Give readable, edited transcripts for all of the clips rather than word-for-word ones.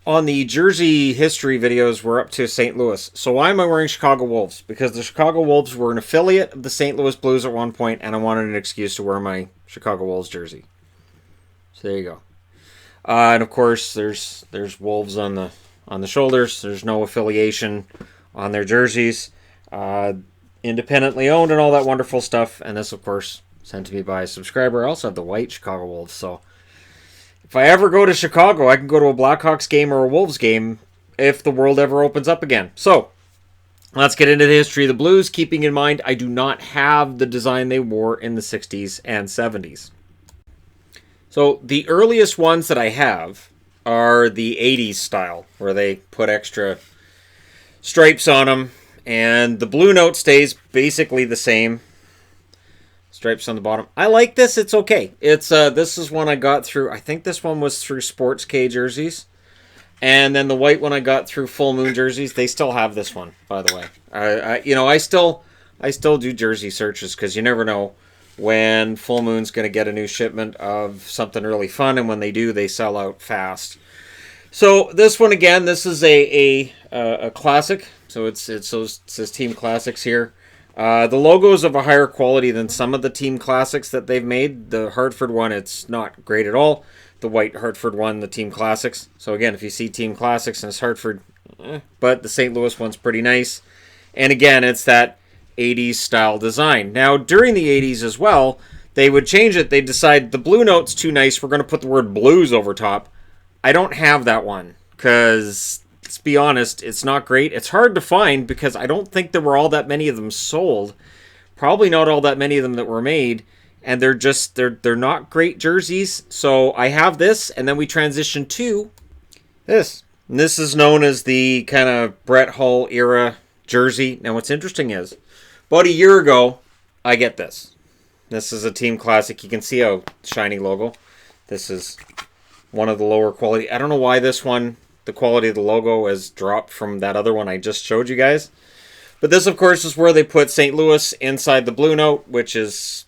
On the jersey history videos, we're up to St. Louis. So why am I wearing Chicago Wolves? Because the Chicago Wolves were an affiliate of the St. Louis Blues at one point, and I wanted an excuse to wear my Chicago Wolves jersey. So there you go. And of course, there's Wolves on the shoulders. There's no affiliation on their jerseys. Independently owned and all that wonderful stuff. And this, of course, sent to me by a subscriber. I also have the white Chicago Wolves. So if I ever go to Chicago, I can go to a Blackhawks game or a Wolves game if the world ever opens up again. So let's get into the history of the Blues, keeping in mind I do not have the design they wore in the 60s and 70s. So the earliest ones that I have are the 80s style, where they put extra stripes on them, and the blue note stays basically the same. Stripes on the bottom. I like this. It's okay. It's this is one I got through. I think this one was through Sports K jerseys, and then the white one I got through Full Moon jerseys. They still have this one, by the way. I still do jersey searches because you never know when Full Moon's going to get a new shipment of something really fun, and when they do, they sell out fast. So this one again, this is a classic. So it says Team Classics here. The logo is of a higher quality than some of the Team Classics that they've made. The Hartford one, it's not great at all. The white Hartford one, the Team Classics. So again, if you see Team Classics and it's Hartford, but the St. Louis one's pretty nice. And again, it's that 80s style design. Now, during the 80s as well, they would change it. They decide the blue note's too nice. We're going to put the word blues over top. I don't have that one because, let's be honest, it's not great. It's hard to find because I don't think there were all that many of them sold. Probably not all that many of them that were made. And they're not great jerseys. So I have this, and then we transition to this. And this is known as the kind of Brett Hull era jersey. Now what's interesting is, about a year ago, I get this. This is a Team Classic. You can see how shiny logo. This is one of the lower quality. I don't know why this one, the quality of the logo has dropped from that other one I just showed you guys. But this, of course, is where they put St. Louis inside the blue note, which is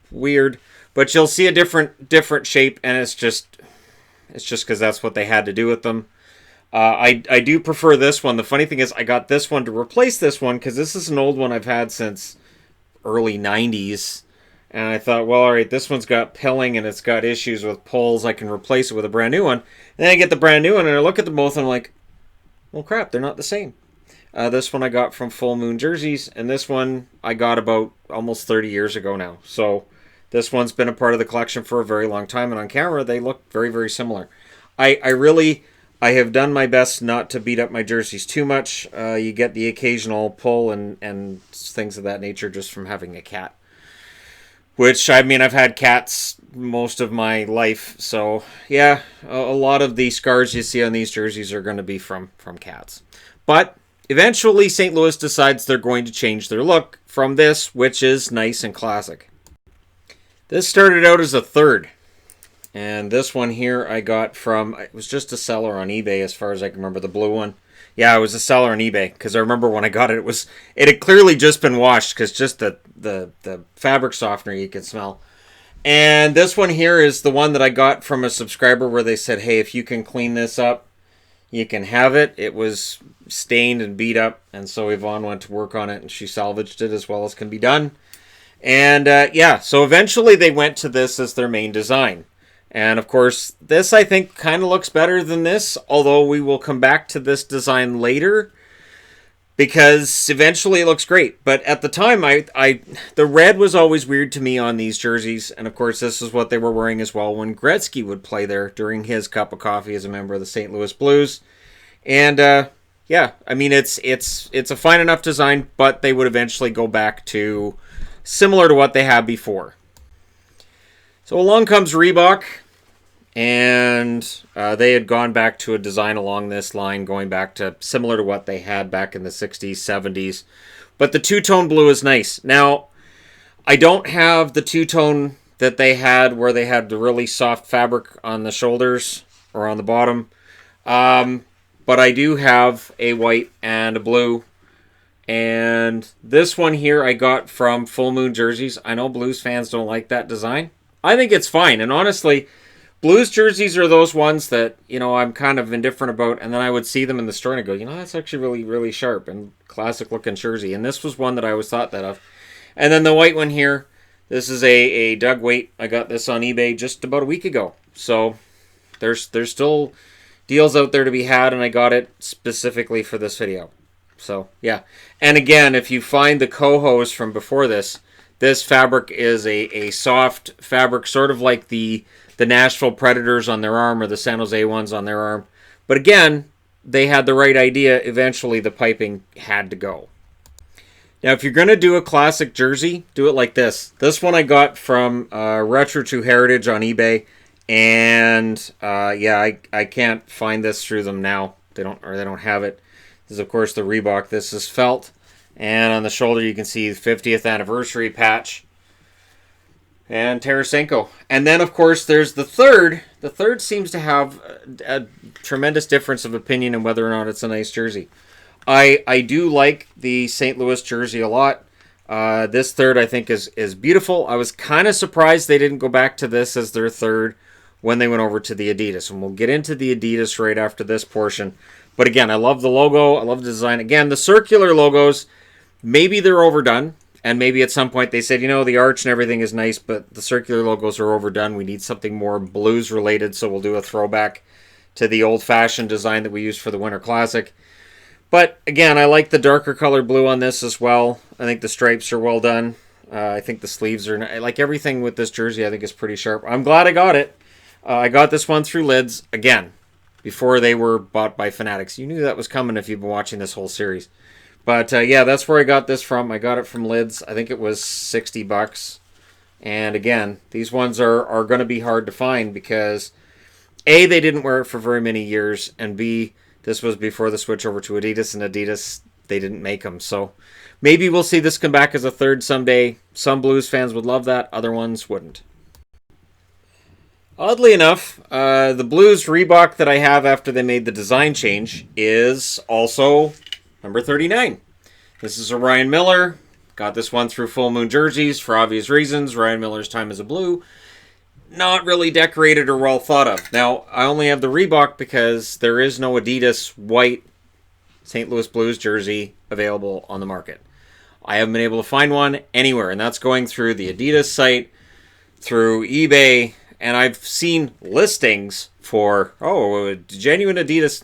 weird. But you'll see a different shape, and it's just because that's what they had to do with them. I do prefer this one. The funny thing is I got this one to replace this one because this is an old one I've had since early 90s. And I thought, well, all right, this one's got pilling and it's got issues with pulls. I can replace it with a brand new one. And then I get the brand new one and I look at them both and I'm like, well, crap, they're not the same. This one I got from Full Moon Jerseys, and this one I got about almost 30 years ago now. So this one's been a part of the collection for a very long time, and on camera they look very, very similar. I have done my best not to beat up my jerseys too much. You get the occasional pull and things of that nature just from having a cat. Which, I mean, I've had cats most of my life. So, yeah, a lot of the scars you see on these jerseys are going to be from cats. But eventually, St. Louis decides they're going to change their look from this, which is nice and classic. This started out as a third. And this one here I got from, it was just a seller on eBay as far as I can remember, the blue one. Yeah, it was a seller on eBay, because I remember when I got it, it had clearly just been washed, because just the fabric softener you could smell. And this one here is the one that I got from a subscriber where they said, hey, if you can clean this up, you can have it. It was stained and beat up, and so Yvonne went to work on it, and she salvaged it as well as can be done. And yeah, so eventually they went to this as their main design. And of course, this I think kind of looks better than this, although we will come back to this design later because eventually it looks great. But at the time, the red was always weird to me on these jerseys. And of course, this is what they were wearing as well when Gretzky would play there during his cup of coffee as a member of the St. Louis Blues. And yeah, I mean, it's a fine enough design, but they would eventually go back to similar to what they had before. So along comes Reebok. And they had gone back to a design along this line, going back to similar to what they had back in the 60s, 70s. But the two-tone blue is nice. Now, I don't have the two-tone that they had where they had the really soft fabric on the shoulders or on the bottom. But I do have a white and a blue. And this one here I got from Full Moon Jerseys. I know Blues fans don't like that design. I think it's fine. And honestly, Blues jerseys are those ones that, I'm kind of indifferent about, and then I would see them in the store and I go, that's actually really, really sharp and classic looking jersey. And this was one that I always thought that of. And then the white one here, this is a Doug Waite. I got this on eBay just about a week ago. So there's still deals out there to be had, and I got it specifically for this video. So, yeah. And again, if you find the cohos from before this fabric is a soft fabric, sort of like the Nashville Predators on their arm or the San Jose ones on their arm. But again, they had the right idea. Eventually, the piping had to go. Now, if you're going to do a classic jersey, do it like this. This one I got from Retro to Heritage on eBay. And, I can't find this through them now. They don't have it. This is, of course, the Reebok. This is felt. And on the shoulder, you can see the 50th anniversary patch. And Tarasenko. And then, of course, there's the third. The third seems to have a tremendous difference of opinion on whether or not it's a nice jersey. I do like the St. Louis jersey a lot. This third, I think, is beautiful. I was kind of surprised they didn't go back to this as their third when they went over to the Adidas. And we'll get into the Adidas right after this portion. But again, I love the logo. I love the design. Again, the circular logos, maybe they're overdone. And maybe at some point they said, the arch and everything is nice, but the circular logos are overdone. We need something more Blues related, so we'll do a throwback to the old-fashioned design that we used for the Winter Classic. But again, I like the darker color blue on this as well. I think the stripes are well done. I think the sleeves are... like everything with this jersey, I think is pretty sharp. I'm glad I got it. I got this one through Lids, again, before they were bought by Fanatics. You knew that was coming if you've been watching this whole series. But that's where I got this from. I got it from Lids. I think it was $60. And again, these ones are going to be hard to find because A, they didn't wear it for very many years, and B, this was before the switch over to Adidas, and Adidas, they didn't make them. So maybe we'll see this come back as a third someday. Some Blues fans would love that. Other ones wouldn't. Oddly enough, the Blues Reebok that I have after they made the design change is also number 39. This is a Ryan Miller. Got this one through Full Moon Jerseys for obvious reasons. Ryan Miller's time as a Blue. Not really decorated or well thought of. Now, I only have the Reebok because there is no Adidas white St. Louis Blues jersey available on the market. I haven't been able to find one anywhere, and that's going through the Adidas site, through eBay, and I've seen listings for, genuine Adidas.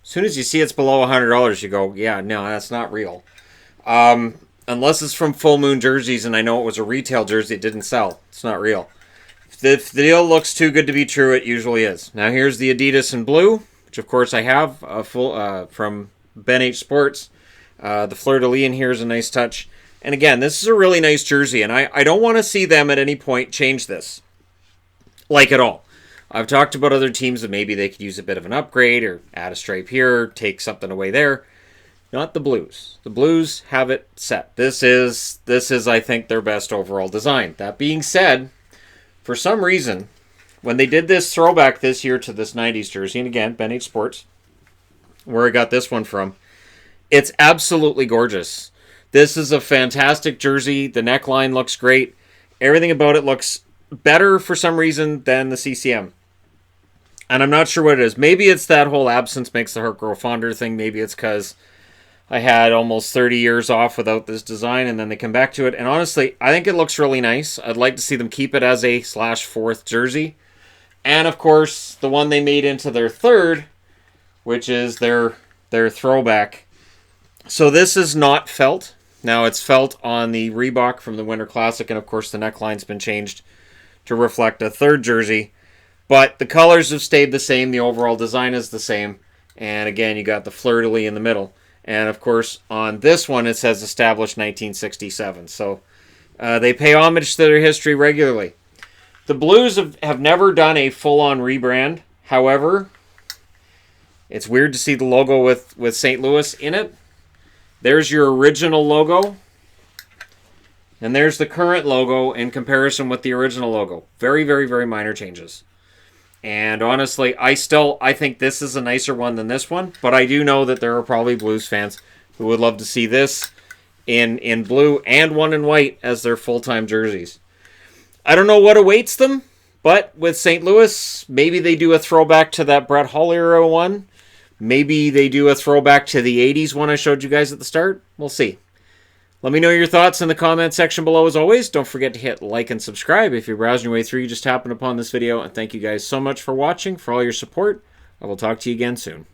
As soon as you see it's below $100, you go, yeah, no, that's not real. Unless it's from Full Moon Jerseys, and I know it was a retail jersey, it didn't sell. It's not real. If the deal looks too good to be true, it usually is. Now here's the Adidas in blue, which of course I have from Ben H Sports. The fleur-de-lis in here is a nice touch. And again, this is a really nice jersey, and I don't want to see them at any point change this. Like at all. I've talked about other teams that maybe they could use a bit of an upgrade or add a stripe here, take something away there. Not the Blues. The Blues have it set. This is I think, their best overall design. That being said, for some reason, when they did this throwback this year to this 90s jersey, and again, Ben H Sports, where I got this one from, it's absolutely gorgeous. This is a fantastic jersey. The neckline looks great. Everything about it looks better for some reason than the CCM. And I'm not sure what it is. Maybe it's that whole absence makes the heart grow fonder thing. Maybe it's because I had almost 30 years off without this design, and then they come back to it. And honestly, I think it looks really nice. I'd like to see them keep it as a /4th jersey. And of course, the one they made into their third, which is their throwback. So this is not felt. Now it's felt on the Reebok from the Winter Classic, and of course the neckline's been changed to reflect a third jersey. But the colors have stayed the same. The overall design is the same. And again, you got the fleur-de-lis in the middle. And of course, on this one, it says established 1967. So they pay homage to their history regularly. The Blues have never done a full-on rebrand. However, it's weird to see the logo with St. Louis in it. There's your original logo. And there's the current logo in comparison with the original logo. Very, very, very minor changes. And honestly, I think this is a nicer one than this one. But I do know that there are probably Blues fans who would love to see this in blue and one in white as their full-time jerseys. I don't know what awaits them, But with St. Louis, maybe they do a throwback to that Brett Hull era one. Maybe they do a throwback to the 80s one I showed you guys at the start. We'll see. Let me know your thoughts in the comment section below as always. Don't forget to hit like and subscribe. If you're browsing your way through, you just happened upon this video. And thank you guys so much for watching, for all your support. I will talk to you again soon.